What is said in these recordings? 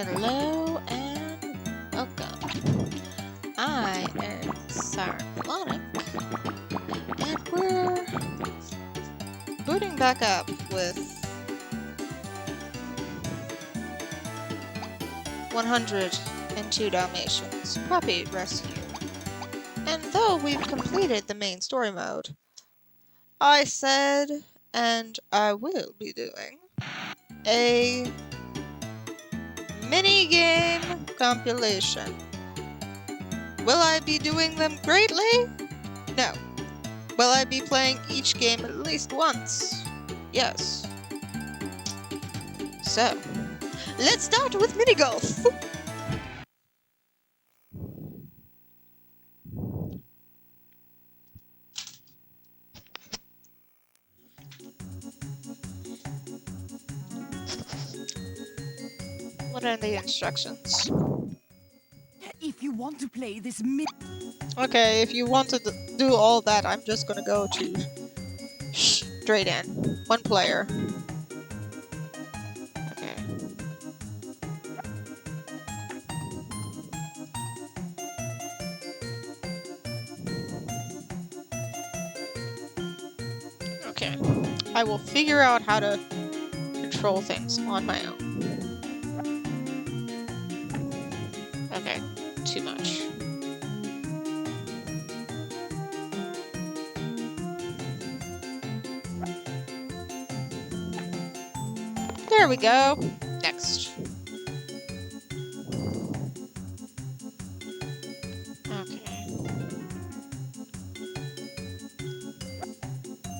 Hello and welcome. I am Cyberlonic, and we're booting back up with 102 Dalmatians Puppy Rescue. And though we've completed the main story mode, I said, and I will be doing, a mini-game compilation. Will I be doing them greatly? No. Will I be playing each game at least once? Yes. So, let's start with mini golf. What are the instructions? If you want to play this Okay, if you want to do all that, I'm just gonna go to straight in. One player. Okay. Okay. I will figure out how to control things on my own. Okay, too much. There we go. Next. Okay.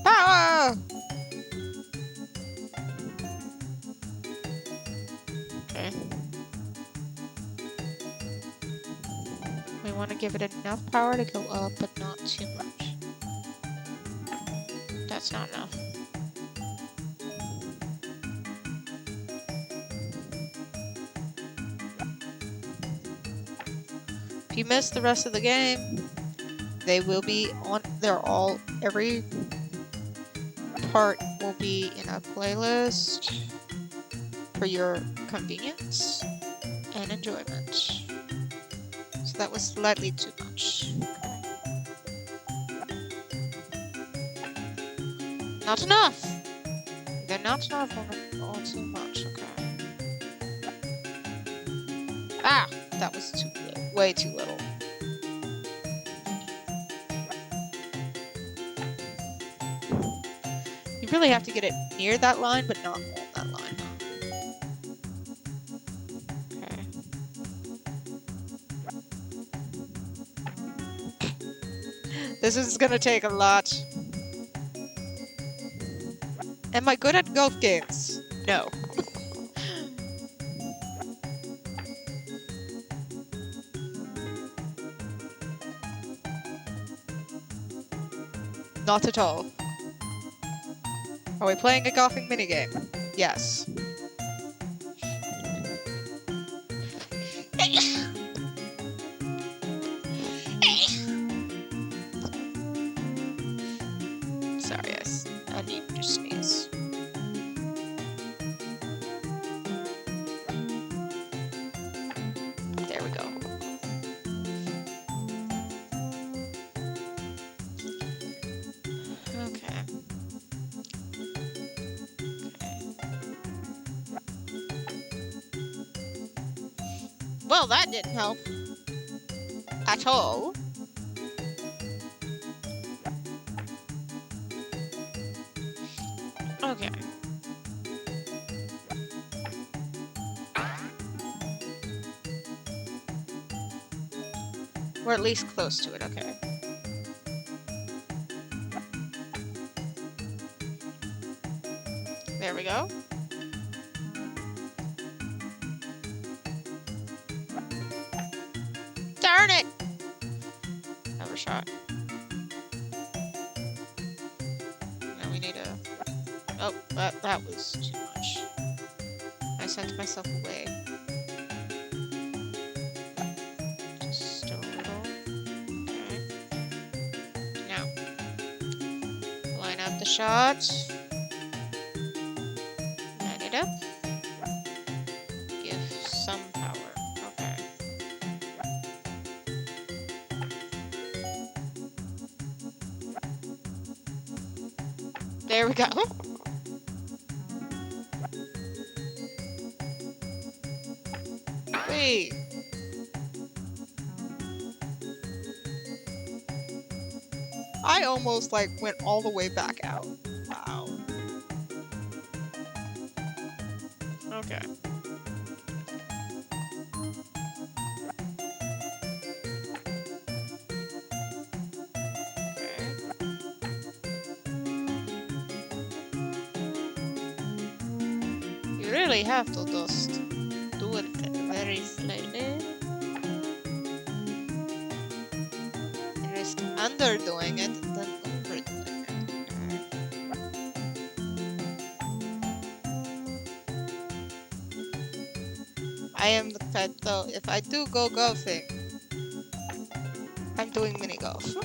Power! Okay. We want to give it enough power to go up, but not too much. That's not enough. If you miss the rest of the game, they will be on, every part will be in a playlist for your convenience and enjoyment. So that was slightly too much. Not enough! They're not enough or too much, okay. Ah! That was too little. Way too little. You really have to get it near that line, but not on that line. Okay. This is gonna take a lot. Am I good at golf games? No. Not at all. Are we playing a golfing minigame? Yes. Sorry, I need to sneeze. There we go. Okay. Well, that didn't help. At all. Okay. We're at least close to it, okay. There we go. Darn it! Overshot. Now we need a... Oh, that was too much. I sent myself away. Just a little. Okay. Now. Line up the shot. Line it up. Give some There we go. Wait. I almost like went all the way back out. Wow. Okay. Okay. You really have to just do it very slowly. Risk underdoing it than overdoing it. I am the type though, if I do go golfing, I'm doing mini golf.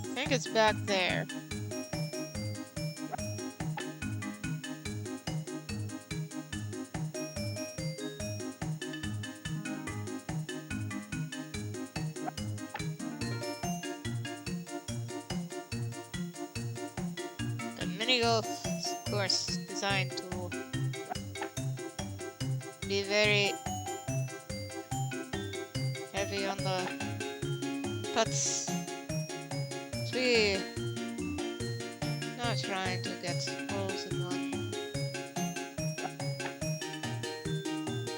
I think it's back there. The mini golf course designed to be very heavy on the putts. We not trying to get holes in one.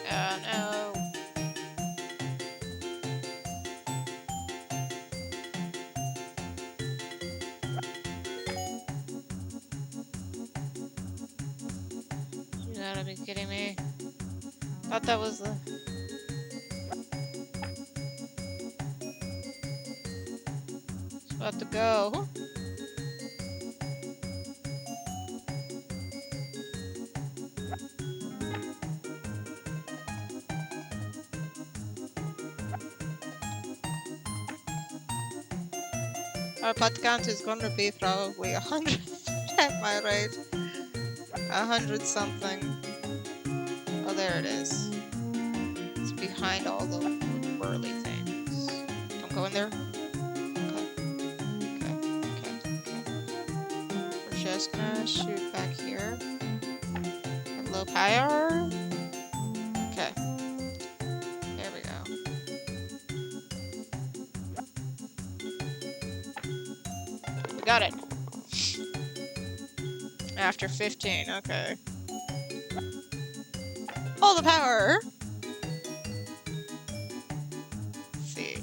Oh no. You gotta be kidding me. Thought that was the... It's about to go. Our putt count is gonna be probably 100 at my rate. 100 something. Oh, there it is. It's behind all the whirly things. Don't go in there. Okay. We're just gonna shoot back here. And low power. Okay. There we go. We got it. After 15, okay. All the power! Let's see.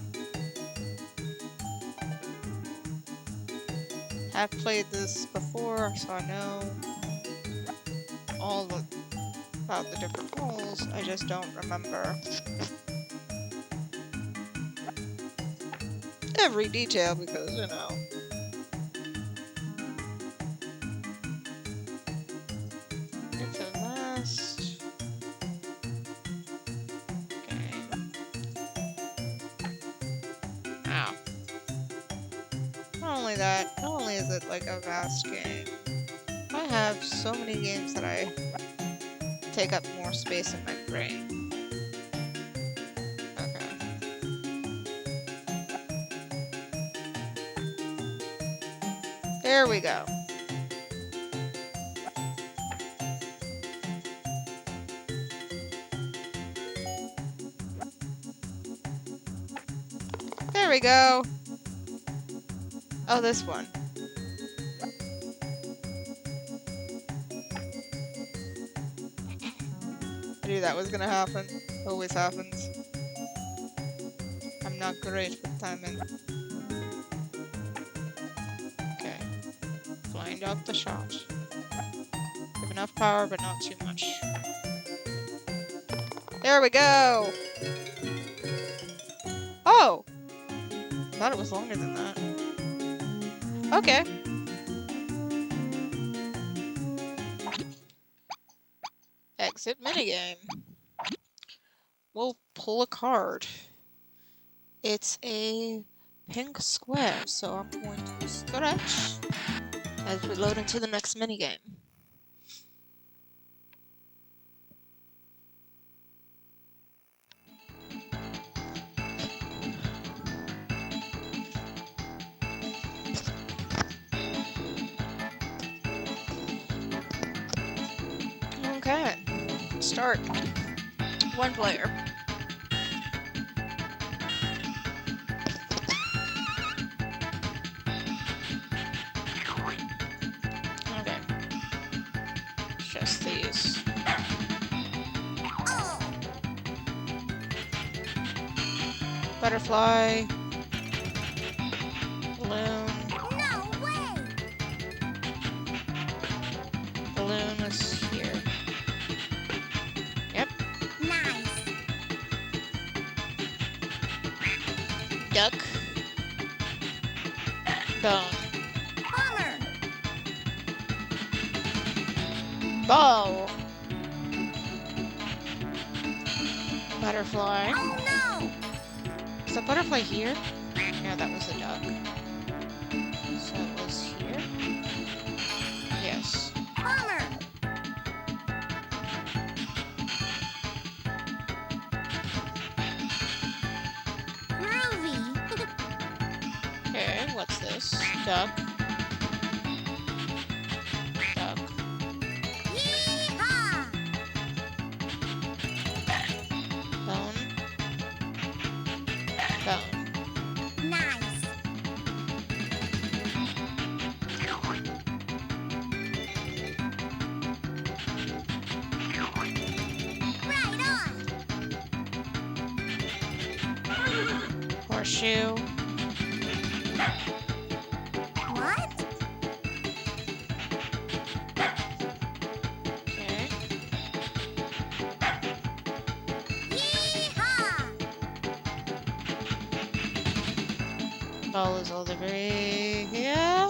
I've played this before, so I know about the different holes. I just don't remember every detail because, you know. It's a must. Okay. Ow. Not only is it like a vast game, I have so many games that I take up more space in my brain. Okay. There we go. There we go. Oh, this one. I knew that was gonna happen. Always happens. I'm not great with timing. Okay. Lined up the shot. Give enough power, but not too much. There we go! Oh! Thought it was longer than that. Okay. Exit minigame. We'll pull a card. It's a pink square, so I'm going to stretch as we load into the next minigame. Okay, start. One player. Okay, just these. Butterfly. Balloon. No way! Balloon is here. Yep. Nice. Duck. Bone. Bummer. Ball. Butterfly. Oh no! Is the butterfly here? No, that was a duck. So it was here? Yes. Bummer. Groovy. Okay, what's this? Duck. Duck. Yeehaw! Bone. Bone. Nice. Right on. Horseshoe. What? Okay. Yeehaw! Ball is all the way here.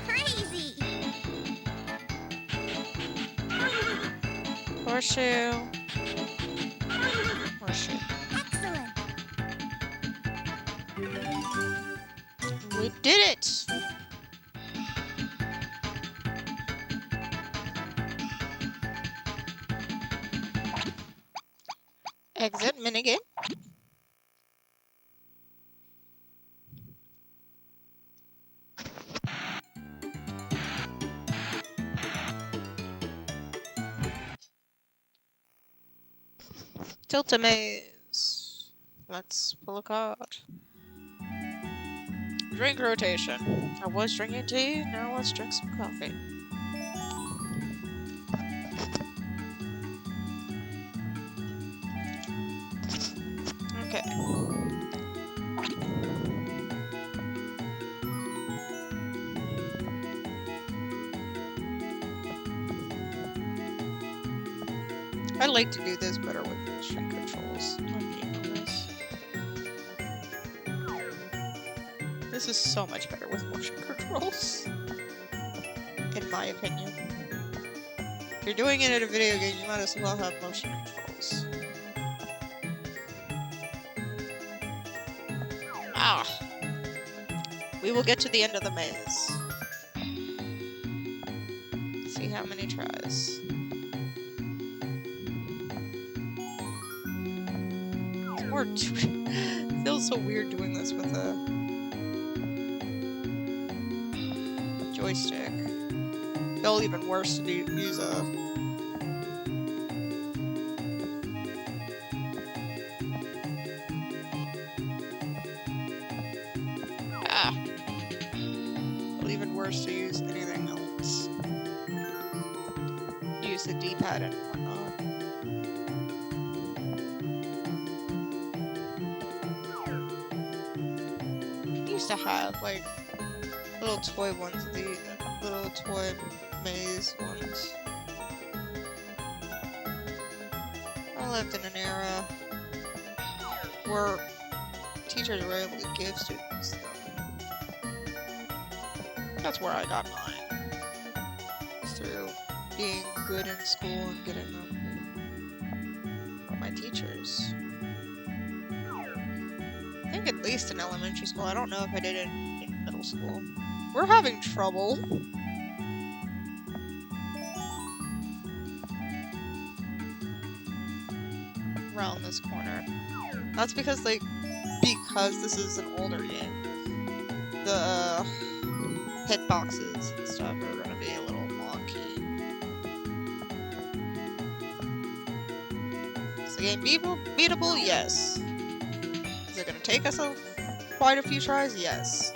Crazy. Horseshoe. Horseshoe. Excellent. We did it! Exit minigame. Tilt a maze. Let's pull a card. Drink rotation. I was drinking tea, now let's drink some coffee. Okay. I like to do this better with motion controls. I'm being honest. This is so much better with motion controls. In my opinion. If you're doing it in a video game, you might as well have motion controls. Ah! We will get to the end of the maze. See how many tries. It's more feels so weird doing this with a joystick. Felt even worse to use a even worse to use anything else. Use the D-pad and whatnot. I used to have like little toy ones, the little toy maze ones. I lived in an era where teachers were able to give students them. That's where I got mine. Through being good in school and getting them from my teachers. at least in elementary school. I don't know if I did it in middle school. We're having trouble. Around this corner. That's because, like, because this is an older game, the hitboxes and stuff are gonna be a little wonky. Is the game beatable? Yes. Is it gonna take us quite a few tries? Yes.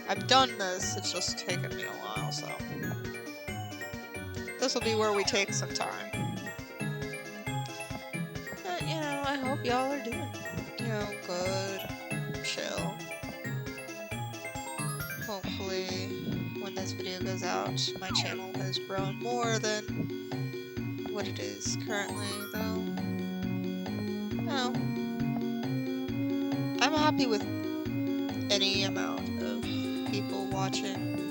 I've done this, it's just taken me a while, so this will be where we take some time. But, you know, I hope y'all are doing, you know, good, chill. Hopefully, when this video goes out, my channel has grown more than what it is currently, though. No. I'm happy with any amount of people watching,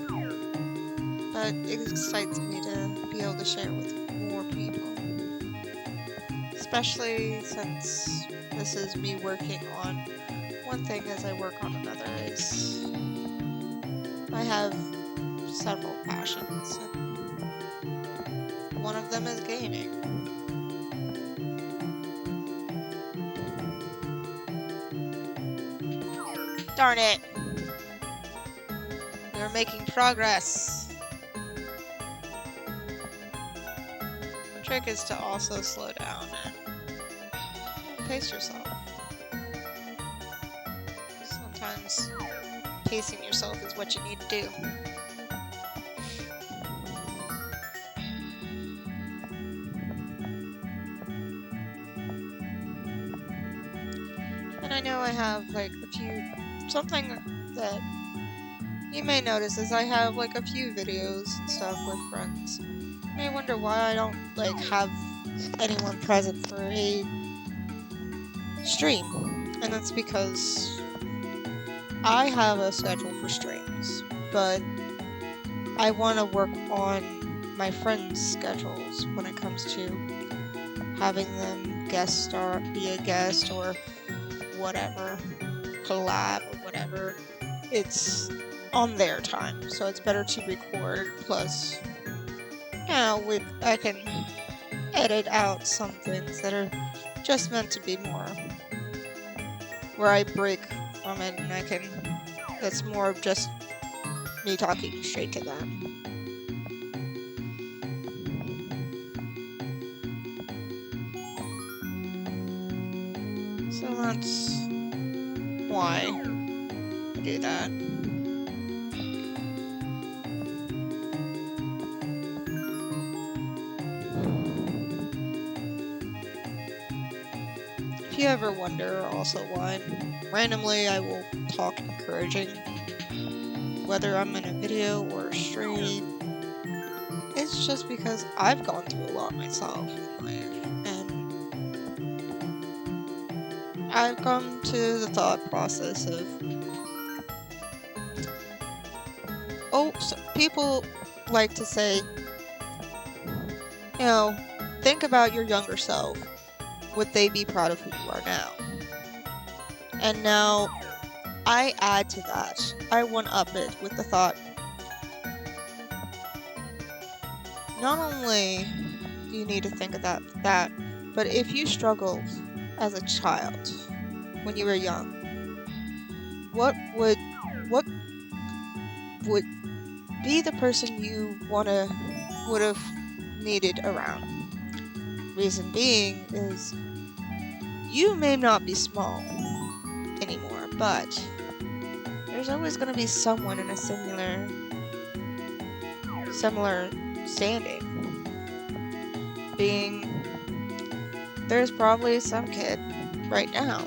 but it excites me to be able to share with more people. Especially since this is me working on one thing as I work on another. Is I have several passions, and one of them is gaming. Darn it! We're making progress. The trick is to also slow down and pace yourself. Sometimes pacing yourself is what you need to do. And I know I have like something that you may notice is I have like a few videos and stuff with friends. You may wonder why I don't like have anyone present for a stream. And that's because I have a schedule for streams, but I want to work on my friends' schedules when it comes to having them guest star, be a guest or whatever, collab or whatever. It's on their time, so it's better to record. Plus, you know, I can edit out some things that are just meant to be more where I break from it, and it's more of just me talking straight to them. So that's why I do that. If you ever wonder also why randomly I will talk encouraging, whether I'm in a video or a stream, it's just because I've gone through a lot myself in life, and I've come to the thought process of, so people like to say, you know, think about your younger self. Would they be proud of who you are now? And now I add to that. I one-up it with the thought, not only do you need to think of that, but if you struggled as a child when you were young, what would be the person you would have needed around? Reason being is you may not be small anymore, but there's always going to be someone in a similar standing. Being there's probably some kid right now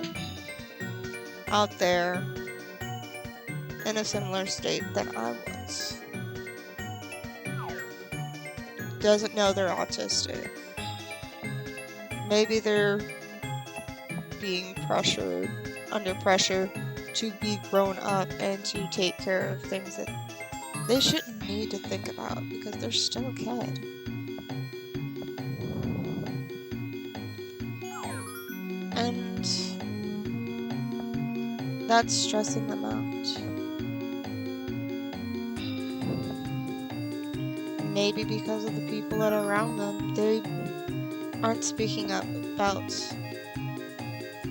out there in a similar state that I was. Doesn't know they're autistic. Maybe they're being under pressure to be grown up and to take care of things that they shouldn't need to think about because they're still a kid. And that's stressing them out. Maybe because of the people that are around them, they aren't speaking up about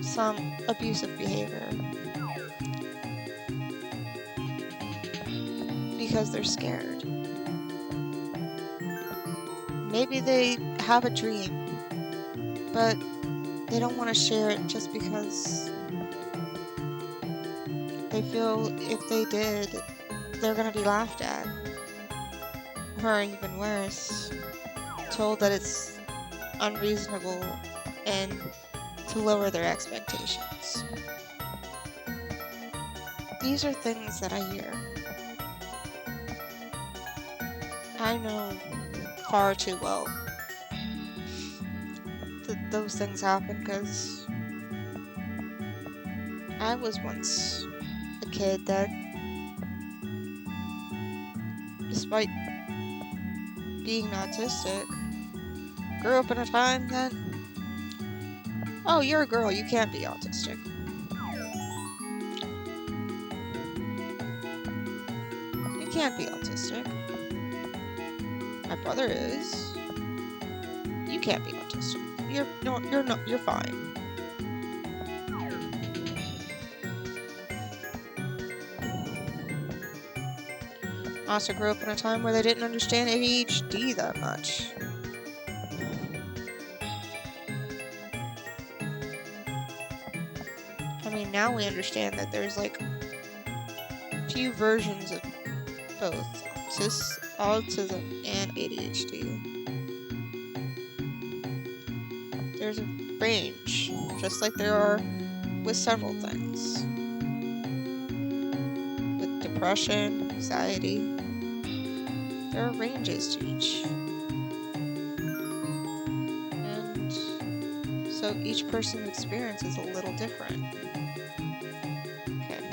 some abusive behavior because they're scared. Maybe they have a dream, but they don't want to share it just because they feel if they did, they're going to be laughed at. Or even worse, told that it's unreasonable and to lower their expectations. These are things that I hear. I know far too well that those things happen because I was once a kid that, despite being autistic, grew up in a time that, oh, you're a girl, you can't be autistic. You can't be autistic. My brother is. You can't be autistic. You're fine. I also grew up in a time where they didn't understand ADHD that much. I mean, now we understand that there's like few versions of both autism and ADHD. There's a range, just like there are with several things. With depression, anxiety, there are ranges to each. And so each person's experience is a little different. Okay.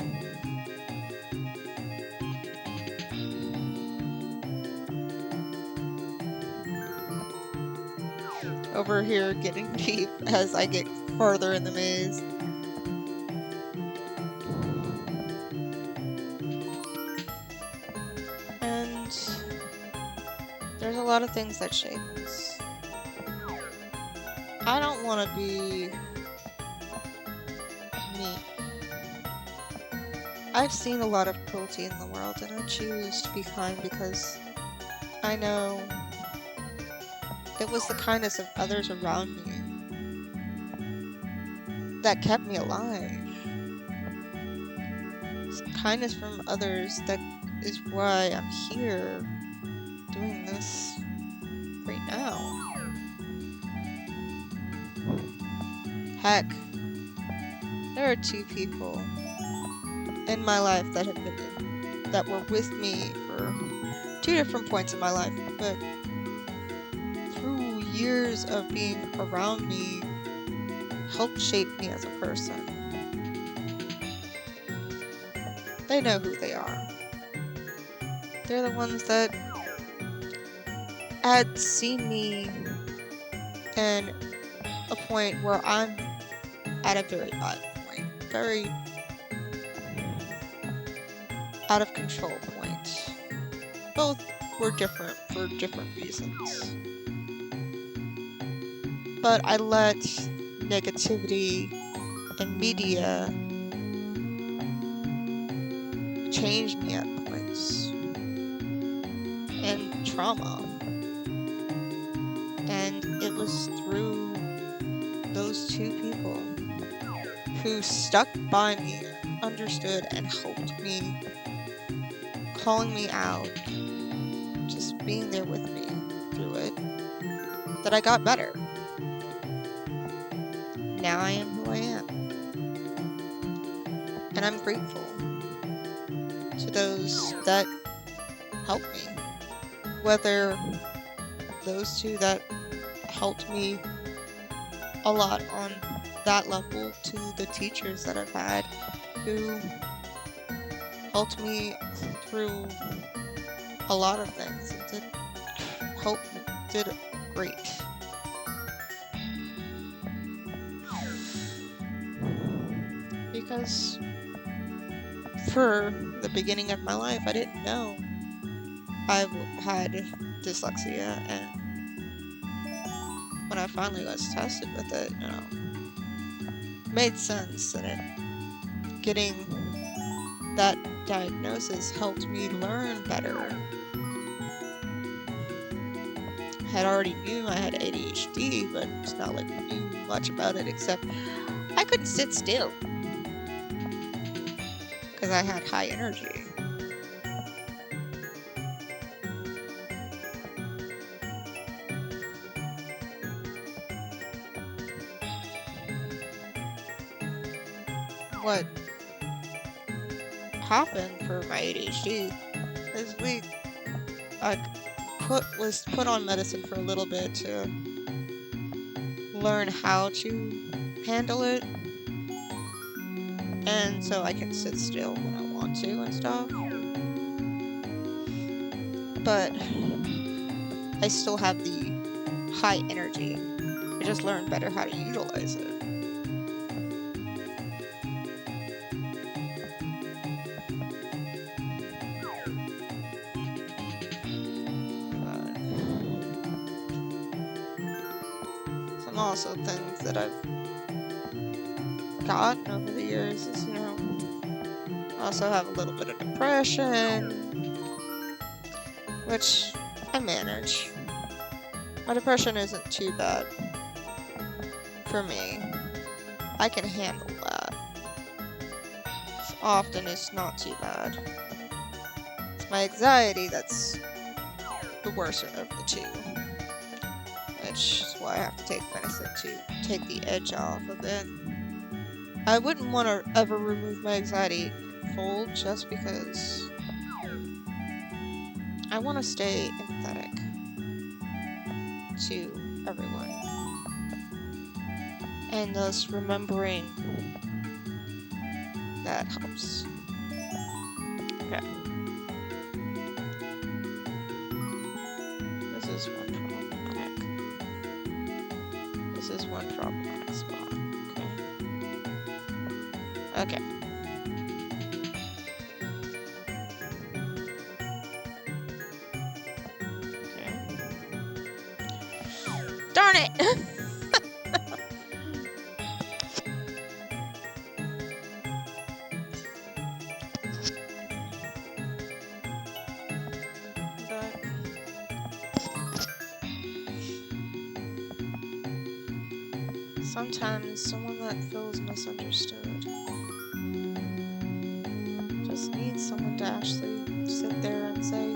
Over here getting deep as I get farther in the maze. And there's a lot of things that shape us. I don't want to be me. I've seen a lot of cruelty in the world, and I choose to be kind because I know it was the kindness of others around me that kept me alive. It's kindness from others that is why I'm here doing this right now. Heck, there are two people in my life that were with me for two different points in my life, but through years of being around me, helped shape me as a person. They know who they are. They're the ones that had seen me in a point where I'm at a very bad point, very out of control point. Both were different for different reasons. But I let negativity and media change me at points. And trauma. And it was through those two people who stuck by me, understood, and helped me, calling me out, just being there with me through it, that I got better. Now I am who I am. And I'm grateful to those that helped me. Whether those two that helped me a lot on that level, to the teachers that I've had who helped me through a lot of things and did great. Because for the beginning of my life, I didn't know I had dyslexia, and when I finally was tested with it, made sense, and getting that diagnosis helped me learn better. I had already knew I had ADHD, but it's not like I knew much about it except I couldn't sit still because I had high energy. What happened for my ADHD is I was put on medicine for a little bit to learn how to handle it, and so I can sit still when I want to and stuff. But I still have the high energy. I just learned better how to utilize it. Some also things that I've gotten over the years is, I also have a little bit of depression, which I manage. My depression isn't too bad for me. I can handle that. Often it's not too bad. It's my anxiety that's the worst of the two, which is why I have to take medicine to take the edge off of it. I wouldn't want to ever remove my anxiety in full just because I want to stay empathetic to everyone, and thus remembering that helps. Okay. This is one problematic. This is one problematic spot. Okay. Okay. Okay. Darn it! Sometimes someone that feels misunderstood just needs someone to actually sit there and say,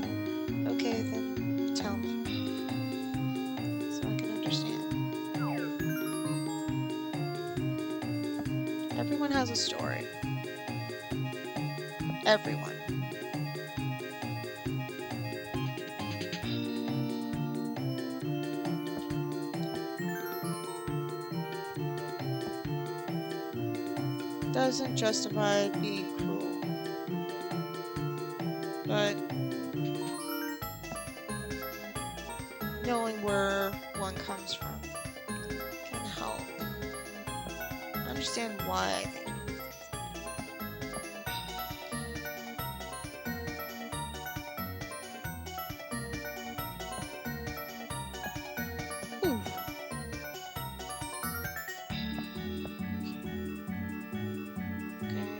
okay, then tell me, so I can understand. Everyone has a story. Everyone. Doesn't justify being cruel, but knowing where one comes from can help understand why I think. Ooh. Okay.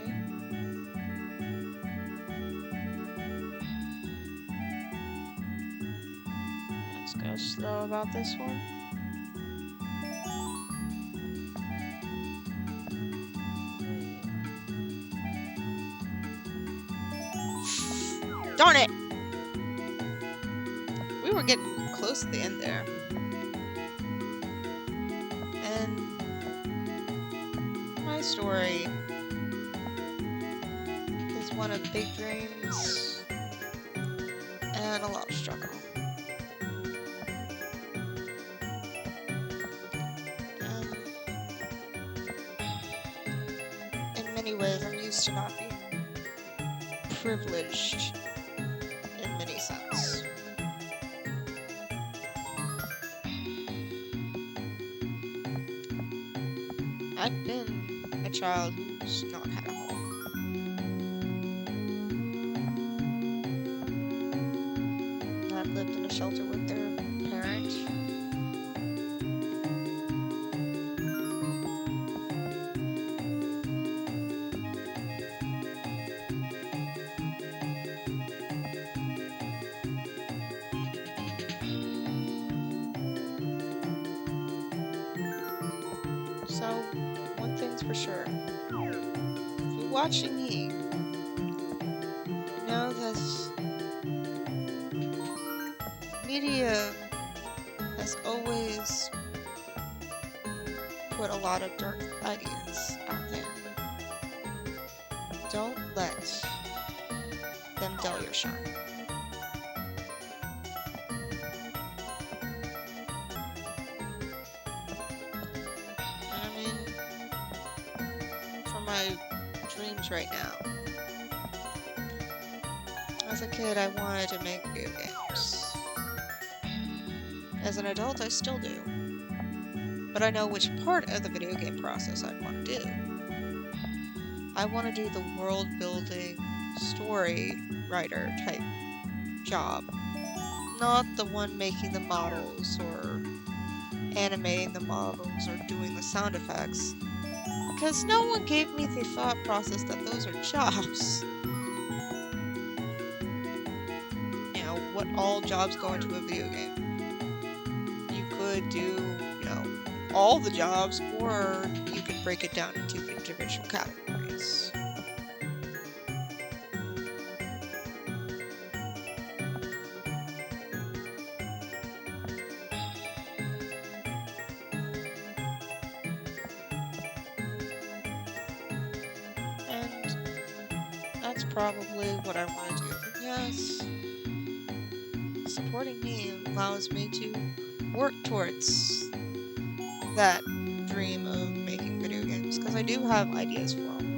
Let's go slow about this one. Darn it! We were getting close to the end there. And my story is one of big dreams and a lot of struggle. And in many ways, I'm used to not being privileged in many sense. I've been a child who's not had a home. lived in a shelter with their parent. So, one thing's for sure. If you're watching me, know that media has always put a lot of dark ideas out there. Don't let them dull your shine. I mean, for my dreams right now, as a kid, I wanted to make video games. As an adult, I still do. But I know which part of the video game process I want to do. I want to do the world building story writer type job. Not the one making the models or animating the models or doing the sound effects. Because no one gave me the thought process that those are jobs. You know, what all jobs go into a video game. You could do, all the jobs, or you could break it down into individual categories. And that's probably what I want to do. Yes, supporting me allows me to work towards that dream of making video games, because I do have ideas for them.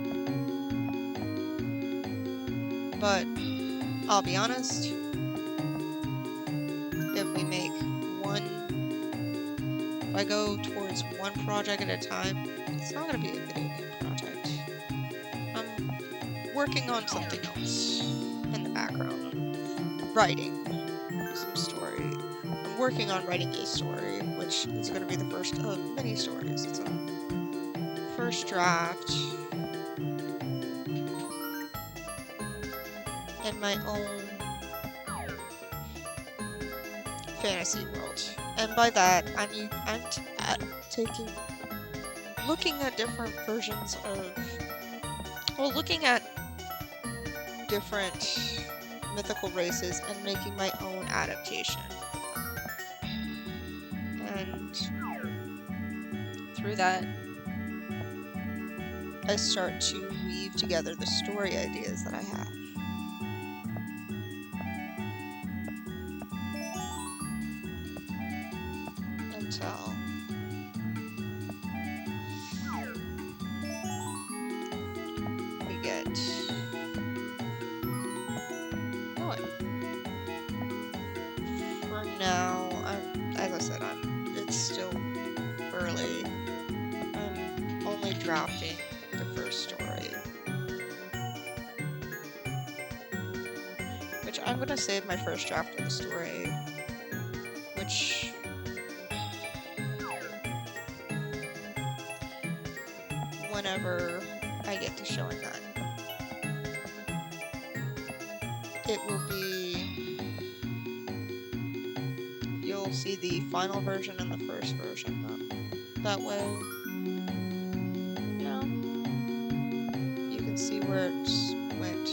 But I'll be honest, if I go towards one project at a time, it's not going to be a video game project. I'm working on something else in the background. Writing some story. I'm working on writing a story, which is going to be the first of many stories. It's a first draft in my own fantasy world. And by that, I mean I'm looking at different versions of, looking at different mythical races and making my own adaptation. And through that, I start to weave together the story ideas that I have. Until we get going. For now, as I said, it's still early. I'm only drafting the first story, which I'm gonna save my first draft of the story, which whenever I get to showing that, it will be, you'll see the final version and the first version. That way, you can see where it went.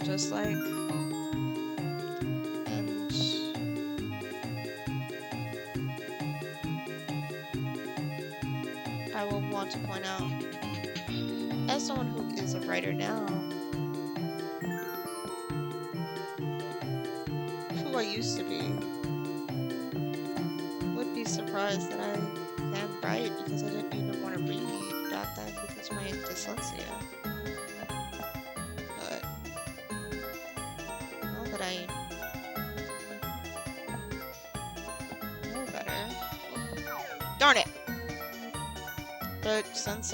Just like, and I will want to point out, as someone who is a writer now, who I used to be, would be surprised that I can write, because I didn't even want to read back then because of my dyslexia. But now that I know better, darn it! But since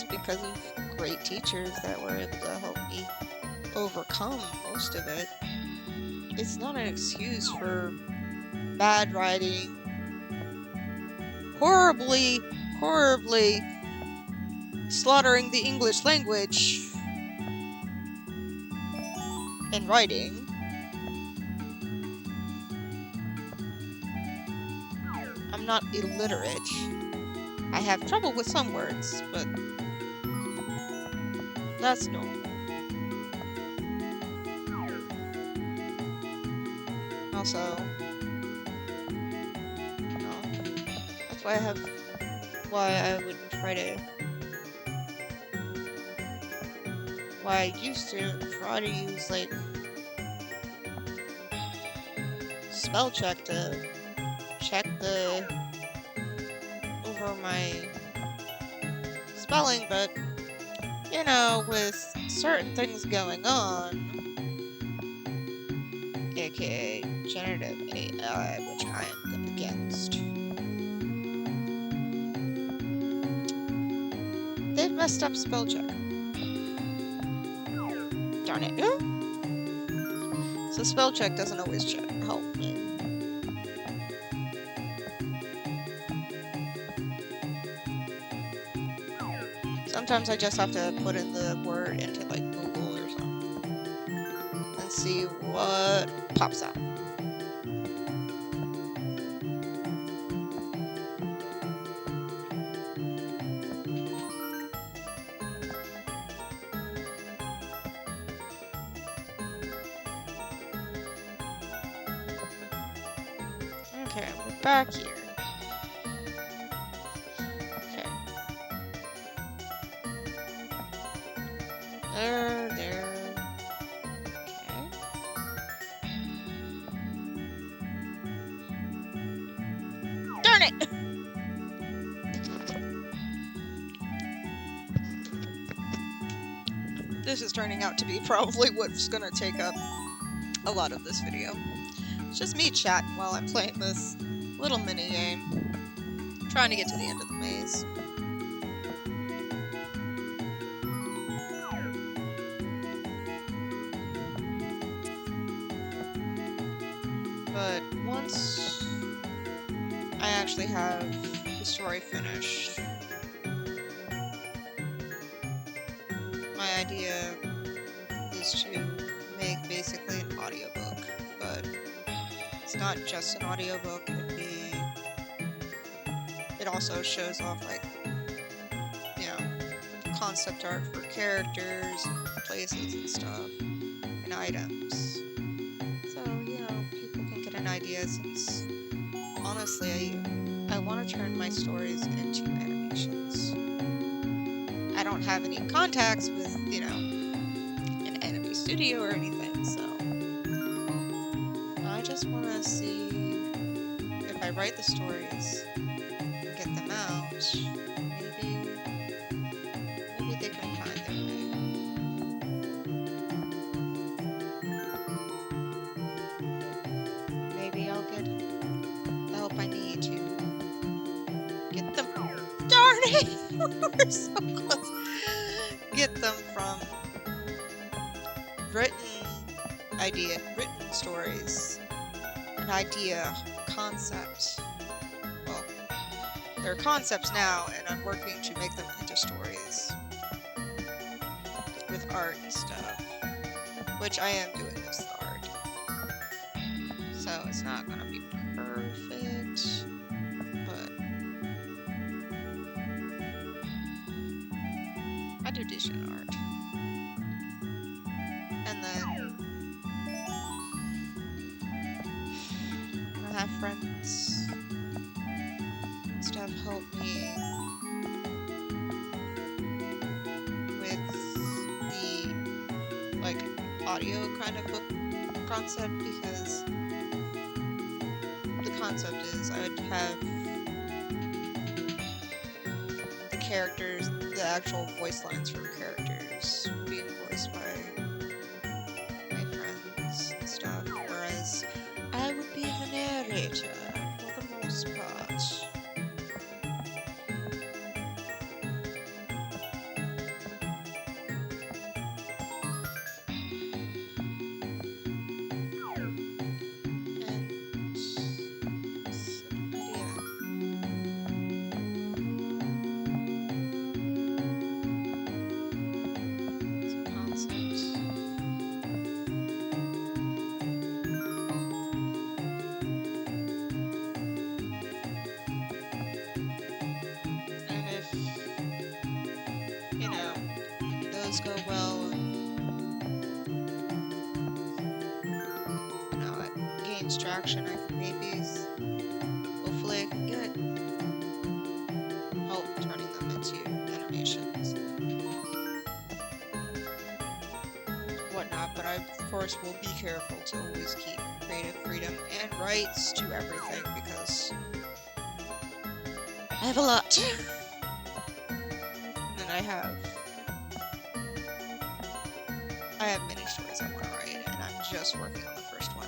because of great teachers that were able to help me overcome most of it. It's not an excuse for bad writing, horribly, horribly slaughtering the English language in writing. I'm not illiterate. I have trouble with some words, but that's normal. Also, that's why I would try to, why I used to try to use, like, spell check to check over my spelling, but, you know, with certain things going on, aka generative AI, which I am against, they've messed up spell check. Darn it. So spell check doesn't always help me. Sometimes I just have to put in the word into, like, Google or something and see what pops out. Okay, we're back here. Okay. There. Okay. Darn it! This is turning out to be probably what's gonna take up a lot of this video. It's just me chatting while I'm playing this little mini game, trying to get to the end of the maze. But once I actually have the story finished, my idea is to make basically an audiobook, but it's not just an audiobook. It also shows off, like, you know, concept art for characters and places and stuff and items. So, you know, people can get an idea, since honestly I want to turn my stories into animations. I don't have any contacts with, you know, an anime studio or anything, so I just want to see if I write the stories, get them out, maybe they can find their way. Maybe I'll get the help I need to get them. Darn it! We're so close. Get them from written stories, an idea, concept. Well, they're concepts now, and I'm working to make them into stories with art and stuff, which I am doing most of the art. So it's not gonna be perfect, but I do decent art. And then I have friends and stuff help me with the, like, audio kind of book concept, because the concept is I would have the characters, the actual voice lines from characters being voiced by my friends and stuff, whereas I would be the narrator for the most part. go well. And now it gains traction. I can maybe, hopefully, I can get help turning them into animations, whatnot. But I, of course, will be careful to always keep creative freedom and rights to everything because I have a lot. And then I have many stories I want to write, and I'm just working on the first one.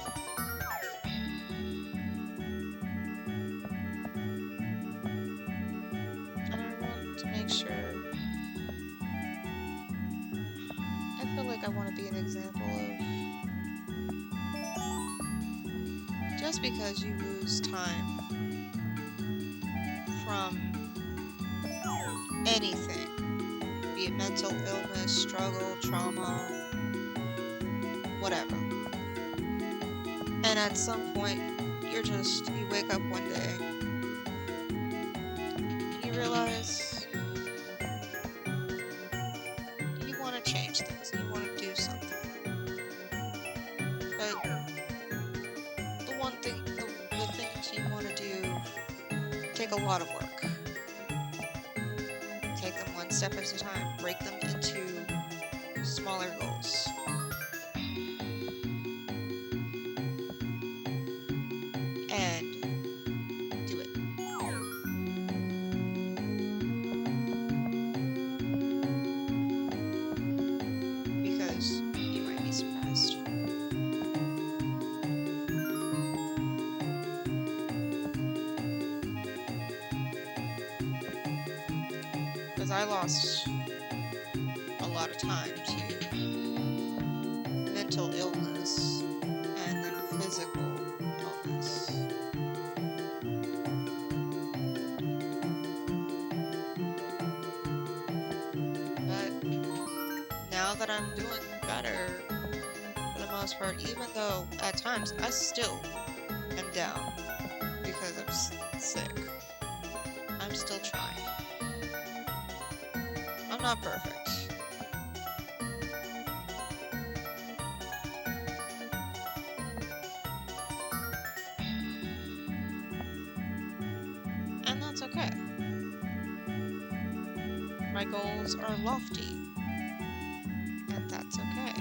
And I want to make sure. I feel like I want to be an example of just because you lose time from anything, be it mental illness, struggle, trauma, whatever. And at some point, you wake up one day and you realize you want to change things, you want to do something. But the things you want to do take a lot of work. Take them one step at a time, break them into smaller goals. And do it. Because you might be surprised. Because I lost a lot of time to mental illness and then physical illness. But now that I'm doing better for the most part, even though at times I still am down because I'm sick, I'm still trying. I'm not perfect. And that's okay. My goals are lofty. And that's okay.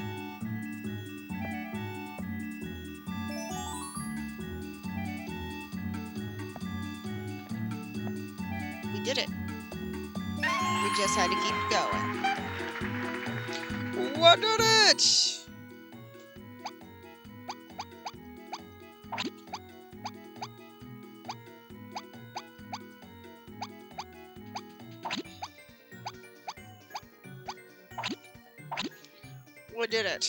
We did it. We just had to keep going. We did it! We did it.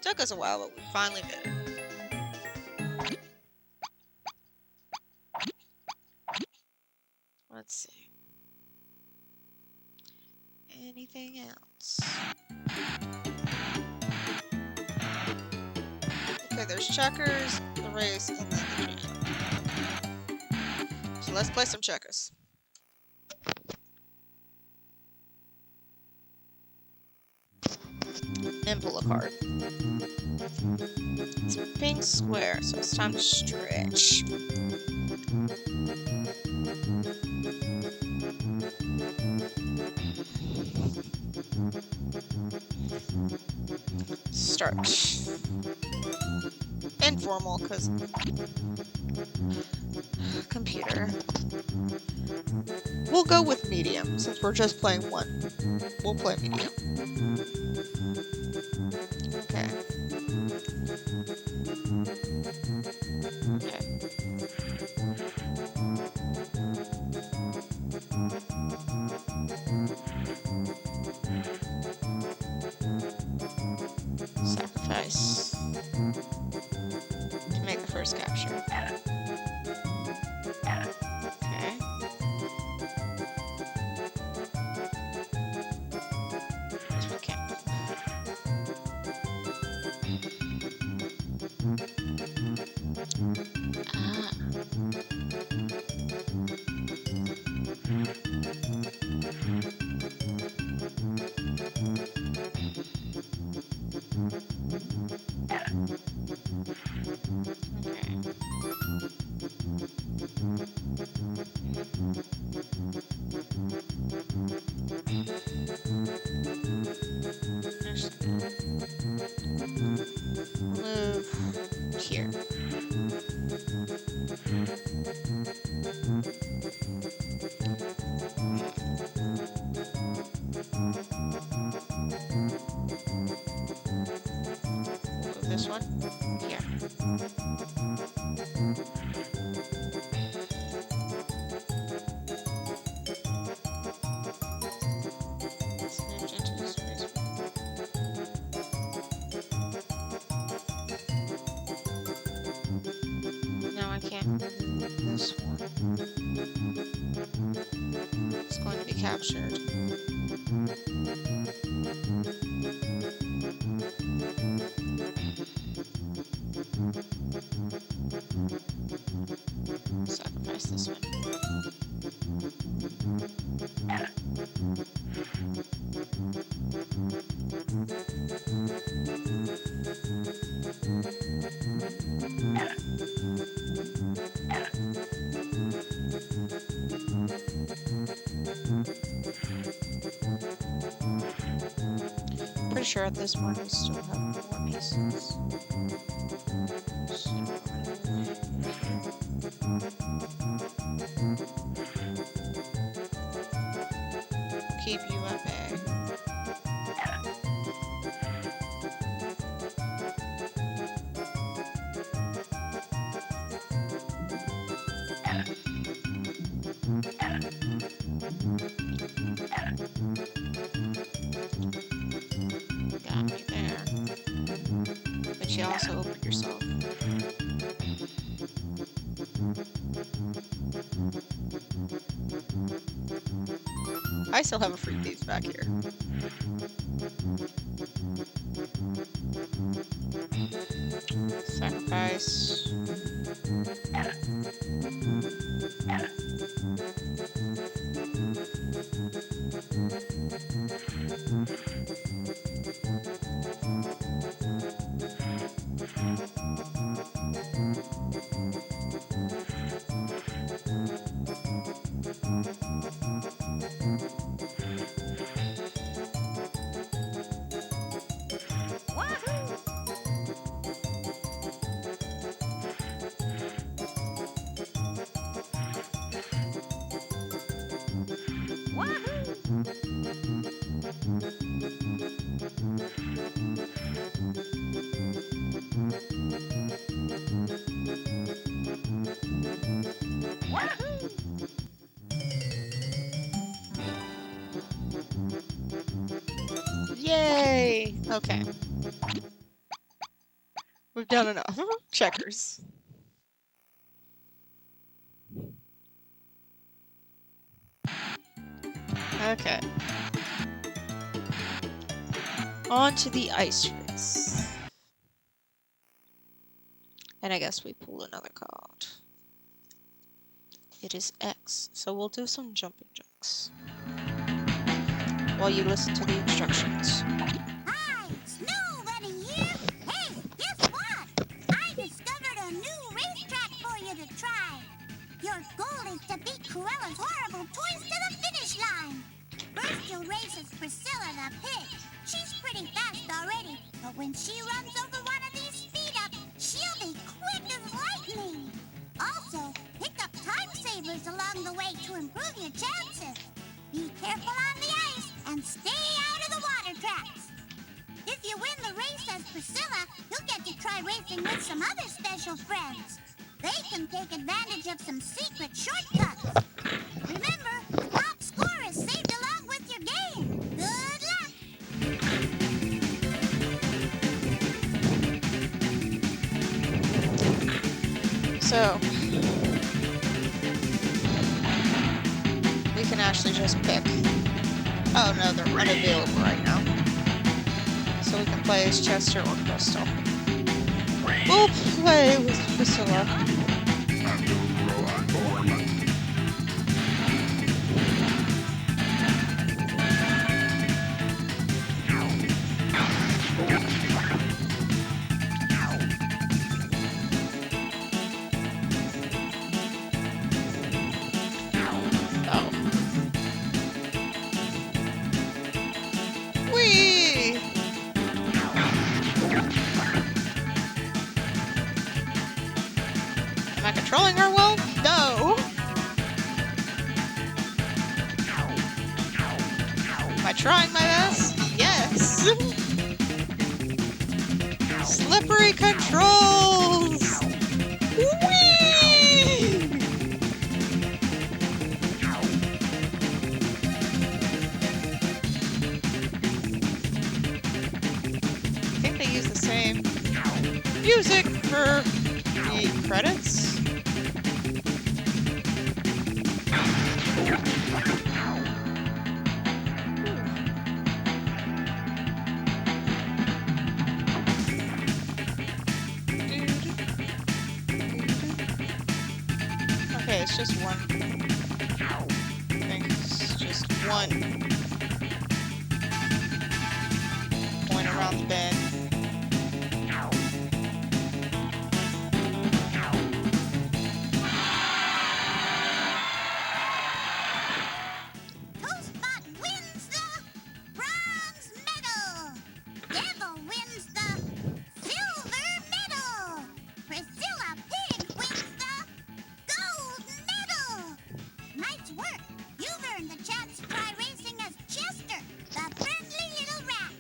Took us a while, but we finally did it. Let's see. Anything else? Okay, there's checkers, the race, and then the jam. So let's play some checkers. And pull a card. It's a pink square, so it's time to stretch. Start. Informal, because computer. We'll go with medium, since we're just playing one. We'll play medium. Okay. Okay. Sacrifice to make the first capture. Okay. This one can't. Move here. Move this one here. It's moved into the space. Now I can't move this one. It's going to be captured. Sacrifice this one. Pretty sure at this point we still have more pieces. Keep you at bay. Got me there. But you also opened yourself. I still have a free piece back here. Sacrifice. Yay! Okay. We've done enough. Checkers. Okay. On to the ice race. And I guess we pull another card. It is X, so we'll do some jumping jacks while you listen to the instructions. Hi, Snowbuddy here. Hey, guess what? I discovered a new racetrack for you to try. Your goal is to beat Cruella's horrible toys to the finish line. First you'll race as Priscilla the pig. She's pretty fast already, but when she runs over one of these speed-ups, she'll be quick as lightning. Also, pick up time savers along the way to improve your chances. Be careful on the ice and stay out of the water tracks. If you win the race as Priscilla, you'll get to try racing with some other special friends. They can take advantage of some secret shortcuts. Remember, the top score is saved along with your game. Good luck! So, we can actually just pick. Oh no, they're unavailable right now. So we can play as Chester or Crystal. We'll play with Priscilla. I trying my best? Yes! Slippery controls! Whee! I think they use the same music for the credits. Okay, it's just one thing. It's just one point around the bend. Toastbot wins the bronze medal. Devil wins the silver medal. Priscilla Pig wins the gold medal. Nice work. You've earned the chance to try racing as Chester, the friendly little rat.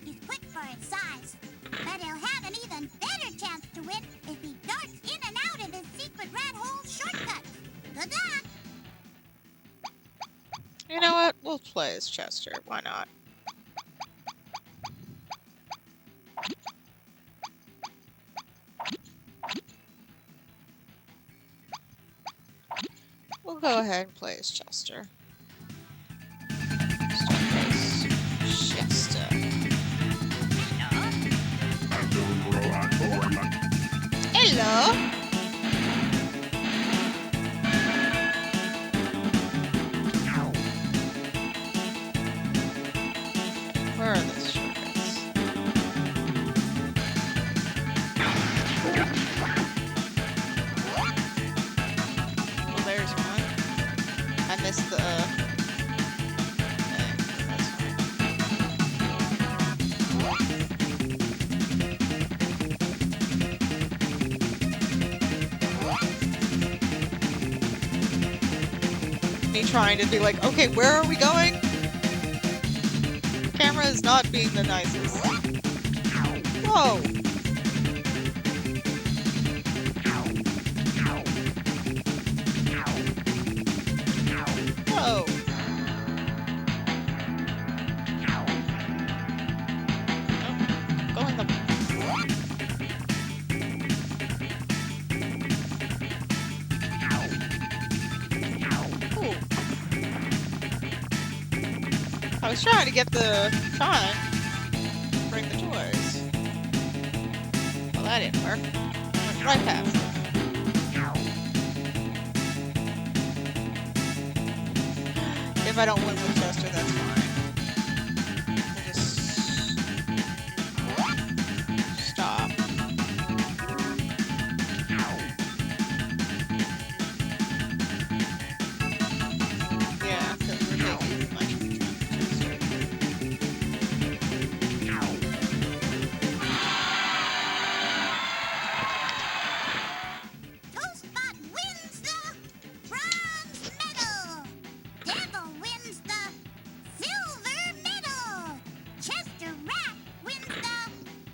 He's quick for his size, but he'll have an even better chance to win if he darts in and out of his secret rat hole shortcuts. Good luck. You know what? We'll play as Chester. Why not? We'll go ahead and play as Chester. Chester. Hello. Where are those shortcuts? Well, there's one. I missed the. That's fine. Me trying to be like, okay, where are we going? Camera is not being the nicest. Whoa! Whoa! Nope. Going the... Ooh. I was trying to get the time to bring the toys. Well, that didn't work. Went right past it. If I don't win with Chester, that's fine. We'll just stop. Yeah, because we're taking much of Chester. Toastbot wins the bronze medal. Devil wins the silver medal. Chester Rat wins the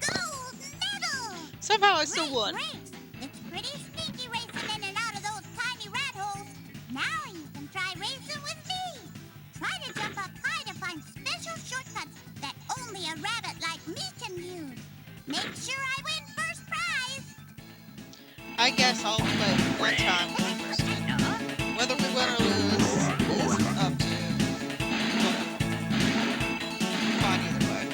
gold medal. Somehow I still Great won. race. It's pretty sneaky racing in and out of those tiny rat holes. Now you can try racing with me. Try to jump up high to find special shortcuts that only a rabbit like me can use. Make sure I win first prize. I guess I'll play one time with the first team. Whether we win or lose is up to fine either way.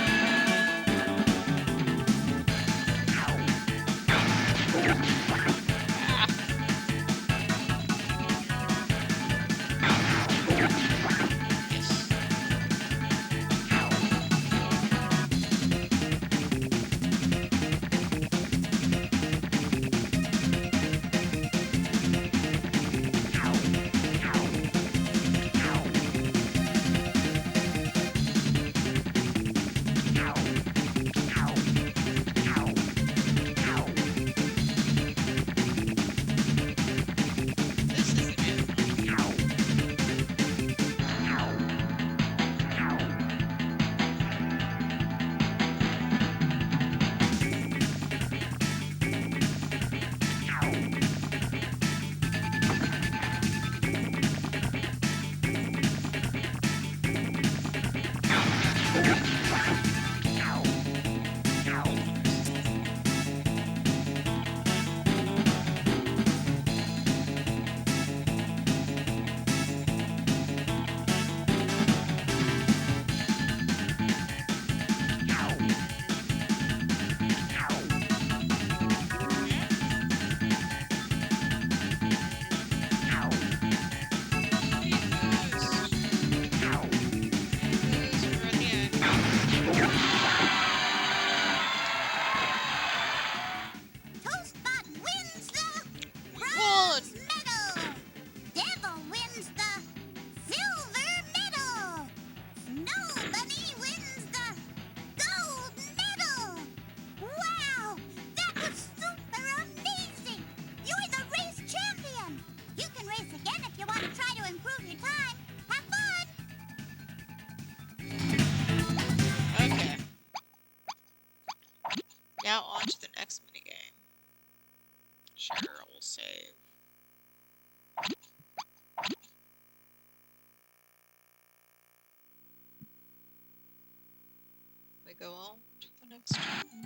gonna go on to the next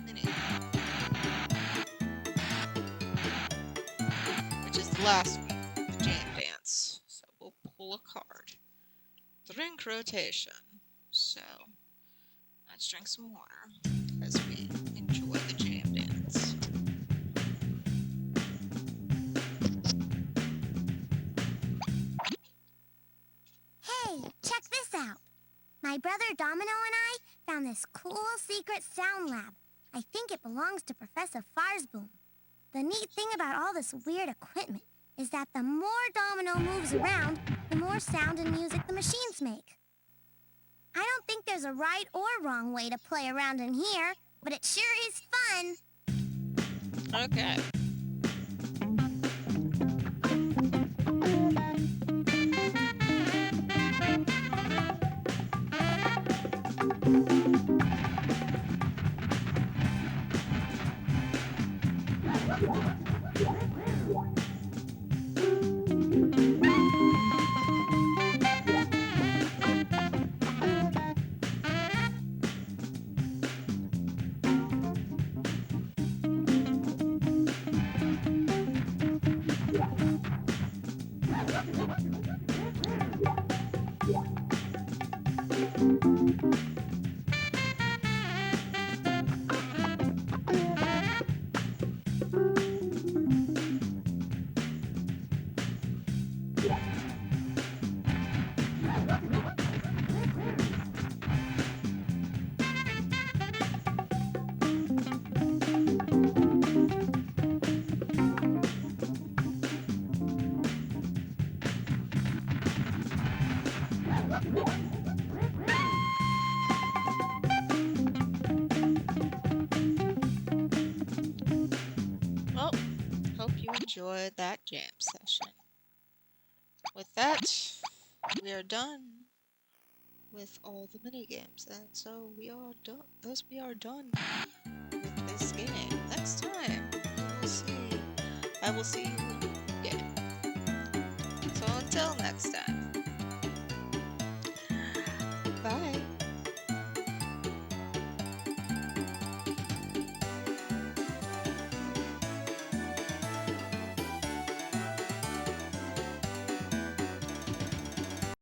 mini, which is the last one, the jam dance. So we'll pull a card. Drink rotation. So let's drink some water as we enjoy the jam dance. Hey, check this out. My brother Domino and I found this cool secret sound lab. I think it belongs to Professor Farsboom. The neat thing about all this weird equipment is that the more Domino moves around, the more sound and music the machines make. I don't think there's a right or wrong way to play around in here, but it sure is fun. Okay. Well, hope you enjoyed that jam session. With that, we are done with all the mini games, and so we are done. Thus, we are done with this game. Next time, I will see you again. So until next time, bye.